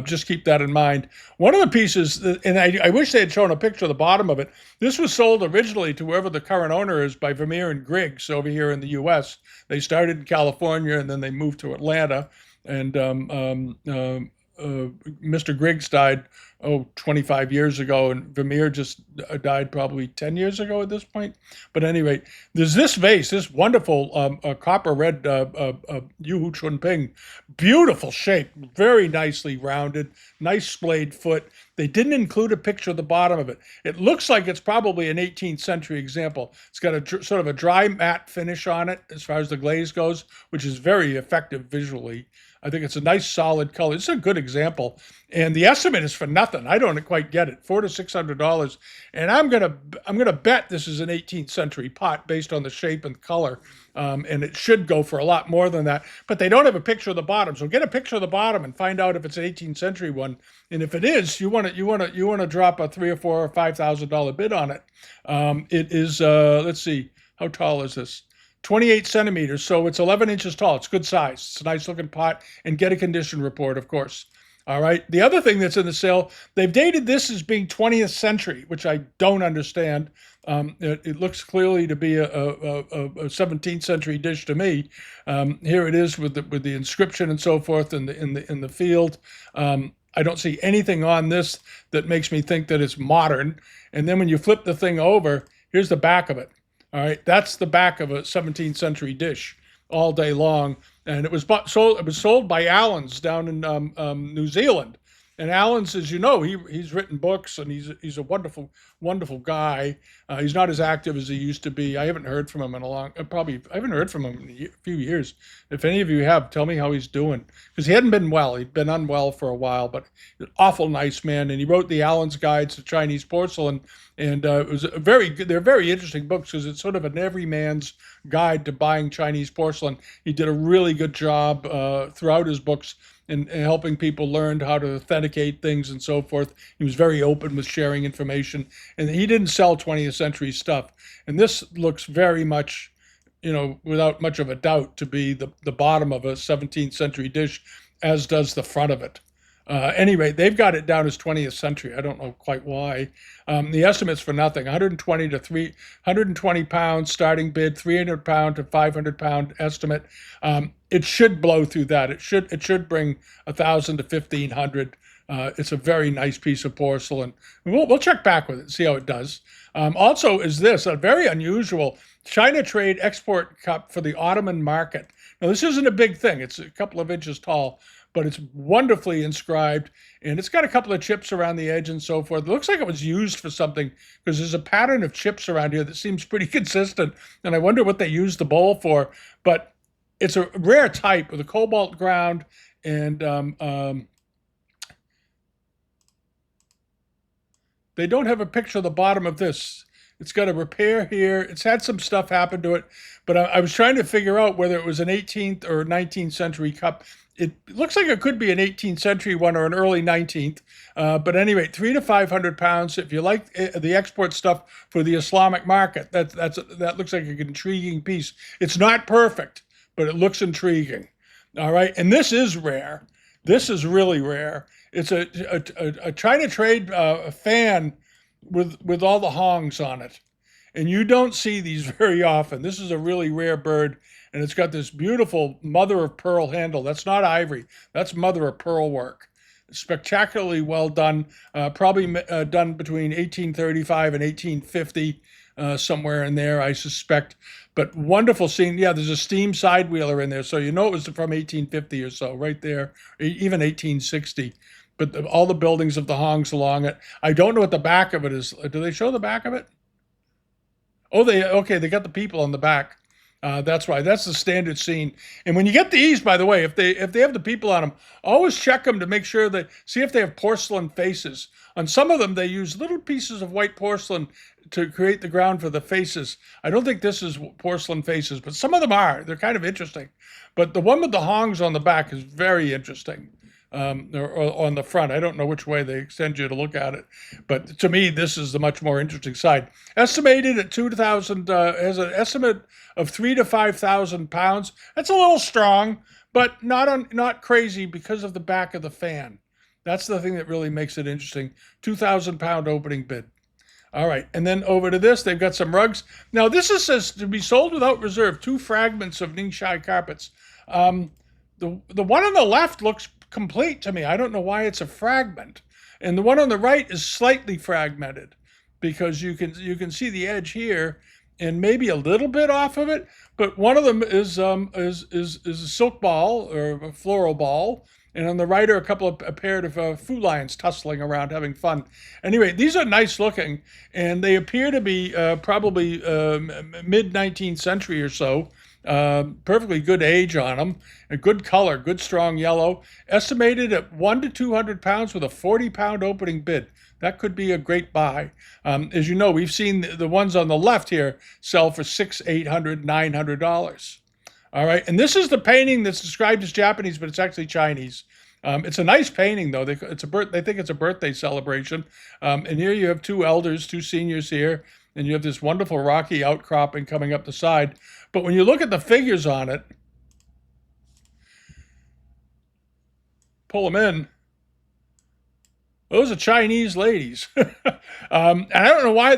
Speaker 1: just keep that in mind. One of the pieces, and I wish they had shown a picture of the bottom of it. This was sold originally to whoever the current owner is, by Vermeer and Griggs over here in the U.S. They started in California, and then they moved to Atlanta. And Mr. Griggs died 25 years ago, and Vermeer just died probably 10 years ago at this point. But at any rate, there's this vase, this wonderful copper red Yu Chun Ping, beautiful shape, very nicely rounded, nice splayed foot. They didn't include a picture of the bottom of it. It looks like it's probably an 18th century example. It's got a sort of a dry matte finish on it as far as the glaze goes, which is very effective visually. I think it's a nice solid color. It's a good example, and the estimate is for nothing. I don't quite get it, $400 to $600, and I'm gonna bet this is an 18th century pot based on the shape and color, and it should go for a lot more than that. But they don't have a picture of the bottom, so get a picture of the bottom and find out if it's an 18th century one. And if it is, you want to drop a $3,000 or $4,000 or $5,000 bid on it. It is let's see, how tall is this? 28 centimeters, so it's 11 inches tall. It's good size. It's a nice looking pot, and get a condition report, of course. All right. The other thing that's in the sale, they've dated this as being 20th century, which I don't understand. It looks clearly to be a 17th century dish to me. Here it is with the inscription and so forth in the field. I don't see anything on this that makes me think that it's modern. And then when you flip the thing over, here's the back of it. All right, that's the back of a 17th century dish all day long, and it was sold by Allen's down in New Zealand. And Allen's, as you know, he's written books, and he's a wonderful guy. He's not as active as he used to be. I haven't heard from him in I haven't heard from him in a few years. If any of you have, tell me how he's doing, because he hadn't been well. He'd been unwell for a while, but an awful nice man. And he wrote the Allen's Guides to Chinese Porcelain, and it was very good. They're very interesting books, because it's sort of an everyman's guide to buying Chinese porcelain. He did a really good job throughout his books and helping people learn how to authenticate things and so forth. He was very open with sharing information, and he didn't sell 20th century stuff. And this looks very much, without much of a doubt, to be the bottom of a 17th century dish, as does the front of it. Anyway, they've got it down as 20th century. I don't know quite why. The estimate's for nothing: 120 to 120 pounds starting bid, 300 pound to 500 pound estimate. It should blow through that. It should bring 1,000 to 1,500. It's a very nice piece of porcelain. We'll check back with it and see how it does. Also, is this a very unusual China trade export cup for the Ottoman market? Now, this isn't a big thing. It's a couple of inches tall, but it's wonderfully inscribed, and it's got a couple of chips around the edge and so forth. It looks like it was used for something because there's a pattern of chips around here that seems pretty consistent, and I wonder what they used the bowl for. But it's a rare type with a cobalt ground, and they don't have a picture of the bottom of this. It's got a repair here. It's had some stuff happen to it, but I was trying to figure out whether it was an 18th or 19th century cup. It looks like it could be an 18th century one or an early 19th. But anyway, 300 to 500 pounds. If you like the export stuff for the Islamic market, that looks like an intriguing piece. It's not perfect, but it looks intriguing. All right, and this is rare. This is really rare. It's a China trade fan with all the hongs on it. And you don't see these very often. This is a really rare bird, and it's got this beautiful mother of pearl handle. That's not ivory. That's mother of pearl work. Spectacularly well done, probably done between 1835 and 1850, somewhere in there, I suspect. But wonderful scene. Yeah, there's a steam side wheeler in there, so you know it was from 1850 or so, right there, even 1860. But all the buildings of the hongs along it. I don't know what the back of it is. Do they show the back of it? Oh, they got the people on the back. That's right. That's the standard scene. And when you get these, by the way, if they have the people on them, always check them to make sure see if they have porcelain faces. On some of them, they use little pieces of white porcelain to create the ground for the faces. I don't think this is porcelain faces, but some of them are. They're kind of interesting. But the one with the hongs on the back is very interesting. Or on the front. I don't know which way they send you to look at it, but to me, this is the much more interesting side. Estimated at 2,000, has an estimate of 3,000 to 5,000 pounds. That's a little strong, but not crazy because of the back of the fan. That's the thing that really makes it interesting. 2,000 pound opening bid. All right, and then over to this, they've got some rugs. Now, this says to be sold without reserve. 2 fragments of Ningxia carpets. The one on the left looks complete to me. I don't know why it's a fragment. And the one on the right is slightly fragmented because you can see the edge here and maybe a little bit off of it, but one of them is a silk ball or a floral ball, and on the right are a pair of Fu Lions tussling around having fun. Anyway, these are nice looking, and they appear to be probably mid-19th century or so. Perfectly good age on them, a good color, good strong yellow, estimated at 100 to 200 pounds with a 40 pound opening bid. That could be a great buy. As you know, we've seen the ones on the left here sell for $600, $800, $900. All right, and this is the painting that's described as Japanese, but it's actually Chinese. It's a nice painting, though. They think it's a birthday celebration. And here you have 2 elders, 2 seniors here, and you have this wonderful rocky outcropping coming up the side. But when you look at the figures on it, pull them in, those are Chinese ladies. And I don't know why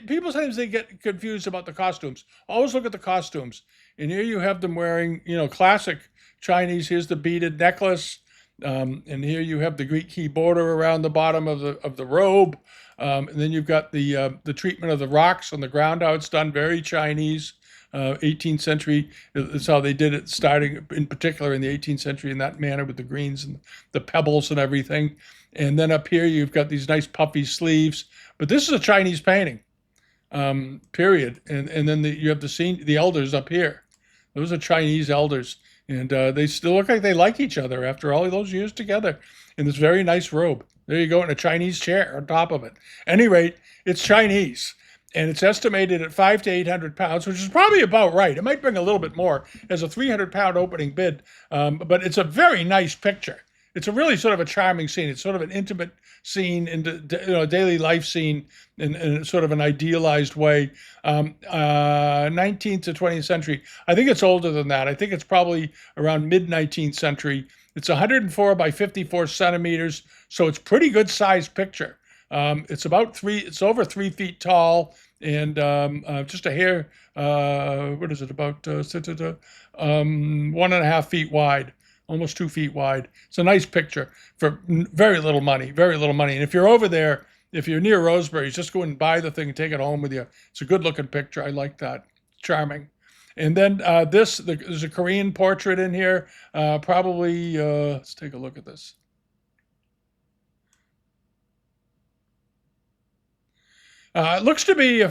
Speaker 1: people sometimes they get confused about the costumes. Always look at the costumes. And here you have them wearing, classic Chinese. Here's the beaded necklace. And here you have the Greek key border around the bottom of the robe. And then you've got the treatment of the rocks on the ground, how it's done, very Chinese. 18th century, that's how they did it, starting in particular in the 18th century in that manner with the greens and the pebbles and everything. And then up here, you've got these nice puffy sleeves. But this is a Chinese painting, period. And then you have the elders up here. Those are Chinese elders. And they still look like they like each other after all of those years together in this very nice robe. There you go, in a Chinese chair on top of it. At any rate, it's Chinese. And it's estimated at 500 to 800 pounds, which is probably about right. It might bring a little bit more as a 300 pound opening bid, but it's a very nice picture. It's a really sort of a charming scene. It's sort of an intimate scene, daily life scene in sort of an idealized way. 19th to 20th century. I think it's older than that. I think it's probably around mid-19th century. It's 104 by 54 centimeters, so it's pretty good sized picture. It's over 3 feet tall, and just a hair. What is it? About 1.5 feet wide, almost 2 feet wide. It's a nice picture for very little money, very little money. And if you're over there, if you're near Roseberys, just go and buy the thing and take it home with you. It's a good looking picture. I like that. Charming. And then there's a Korean portrait in here. Probably, let's take a look at this. It looks to be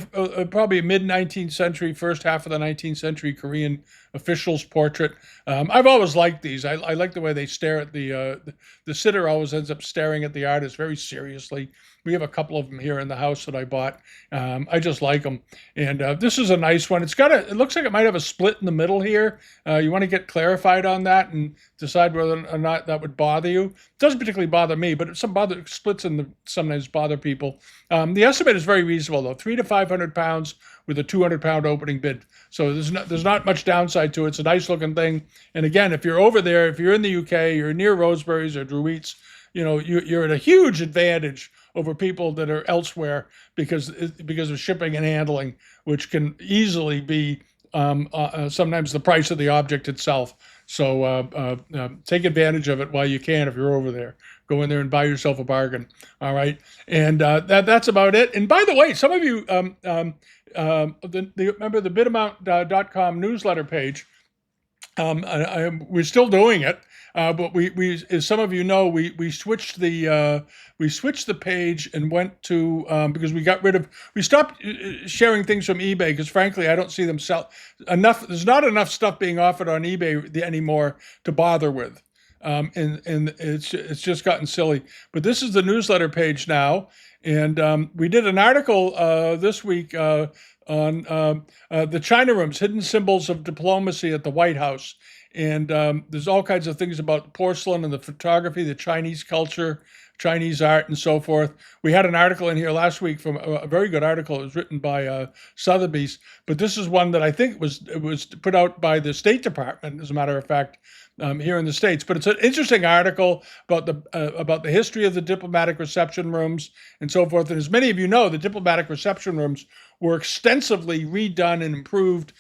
Speaker 1: probably a mid-19th century, first half of the 19th century Korean official's portrait. I've always liked these. I like the way they stare at the sitter always ends up staring at the artist very seriously. We have a couple of them here in the house that I bought. I just like them. And this is a nice one. It looks like it might have a split in the middle here. You want to get clarified on that and decide whether or not that would bother you. It doesn't particularly bother me, but splits sometimes bother people. The estimate is very reasonable though, 300 to 500 pounds with a 200-pound opening bid. So there's not much downside to it. It's a nice looking thing. And again, if you're over there, if you're in the UK, you're near Roseberys or Dreweatts, you're at a huge advantage over people that are elsewhere because of shipping and handling, which can easily be sometimes the price of the object itself. So take advantage of it while you can if you're over there. Go in there and buy yourself a bargain. All right, and that's about it. And by the way, some of you remember the bidamount.com newsletter page. We're still doing it, but we as some of you know, we switched the page and went to because we stopped sharing things from eBay because frankly I don't see them sell enough. There's not enough stuff being offered on eBay anymore to bother with, and it's just gotten silly. But this is the newsletter page now, and we did an article this week. On the China rooms, hidden symbols of diplomacy at the White House. And there's all kinds of things about porcelain and the photography, the Chinese culture, Chinese art, and so forth. We had an article in here last week from a very good article. It was written by Sotheby's, but this is one that I think it was put out by the State Department, as a matter of fact, here in the States. But it's an interesting article about the history of the diplomatic reception rooms and so forth. And as many of you know, the diplomatic reception rooms were extensively redone and improved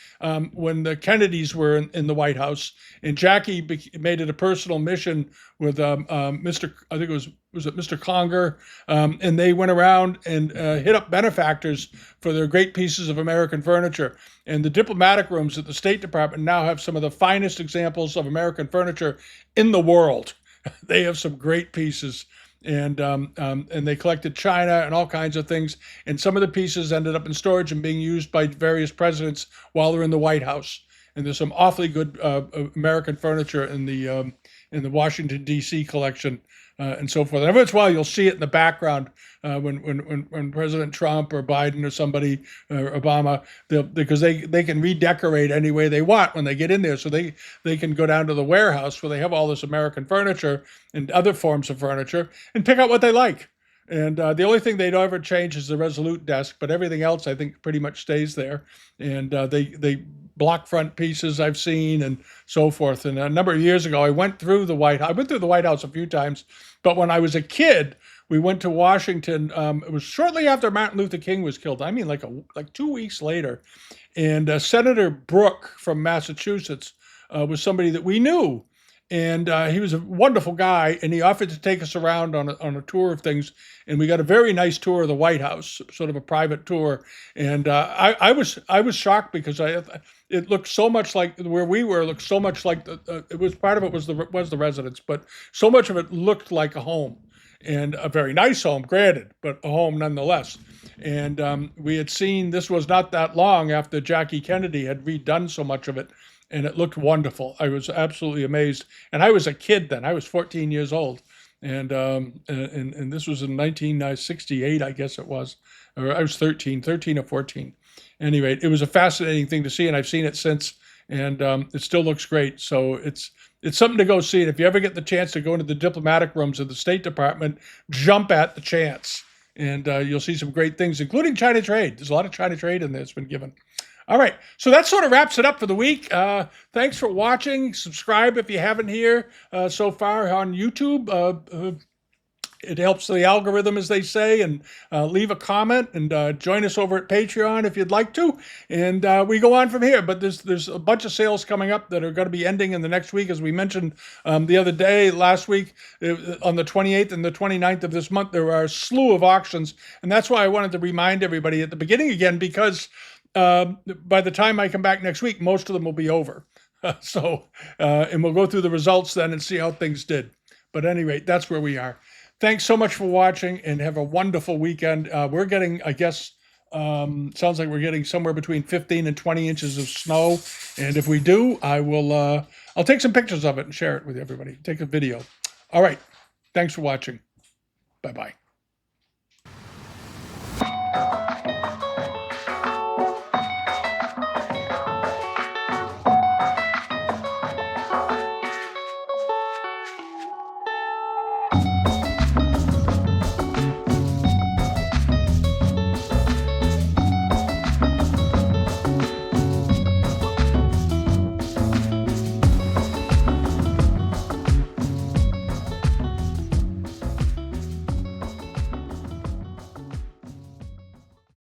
Speaker 1: when the Kennedys were in the White House. And Jackie made it a personal mission with I think it was it Mr. Conger, and they went around and hit up benefactors for their great pieces of American furniture. And the diplomatic rooms at the State Department now have some of the finest examples of American furniture in the world. They have some great pieces. And they collected china and all kinds of things. And some of the pieces ended up in storage and being used by various presidents while they're in the White House. And there's some awfully good American furniture in the Washington D.C. collection and so forth. And every once in a while, you'll see it in the background when President Trump or Biden or somebody or Obama, because they can redecorate any way they want when they get in there. So they can go down to the warehouse where they have all this American furniture and other forms of furniture and pick out what they like. And the only thing they'd ever change is the Resolute desk, but everything else I think pretty much stays there. And they block front pieces I've seen and so forth. And a number of years ago, I went through the White House. I went through the White House a few times, but when I was a kid, we went to Washington. It was shortly after Martin Luther King was killed. I mean, like 2 weeks later. And Senator Brooke from Massachusetts was somebody that we knew. And he was a wonderful guy, and he offered to take us around on a tour of things. And we got a very nice tour of the White House, sort of a private tour. And I was shocked because it looked so much like where we were. Looked so much like it was part of it was the residence, but so much of it looked like a home, and a very nice home, granted, but a home nonetheless. And we had seen this was not that long after Jackie Kennedy had redone so much of it. And it looked wonderful. I was absolutely amazed. And I was a kid then. I was 14 years old. And this was in 1968, I guess it was. Or I was 13 or 14. Anyway, it was a fascinating thing to see, and I've seen it since. And it still looks great. So it's something to go see. And if you ever get the chance to go into the diplomatic rooms of the State Department, jump at the chance. And you'll see some great things, including China trade. There's a lot of China trade in there that's been given. All right. So that sort of wraps it up for the week. Thanks for watching. Subscribe if you haven't here so far on YouTube. It helps the algorithm, as they say, and leave a comment and join us over at Patreon if you'd like to. And we go on from here. But there's a bunch of sales coming up that are going to be ending in the next week, as we mentioned the other day, last week, on the 28th and the 29th of this month. There are a slew of auctions, and that's why I wanted to remind everybody at the beginning again, because by the time I come back next week, most of them will be over. And we'll go through the results then and see how things did. But at any rate, that's where we are. Thanks so much for watching, and have a wonderful weekend. We're getting, I guess, sounds like we're getting somewhere between 15 and 20 inches of snow. And if we do, I'll take some pictures of it and share it with everybody. Take a video. All right. Thanks for watching. Bye-bye.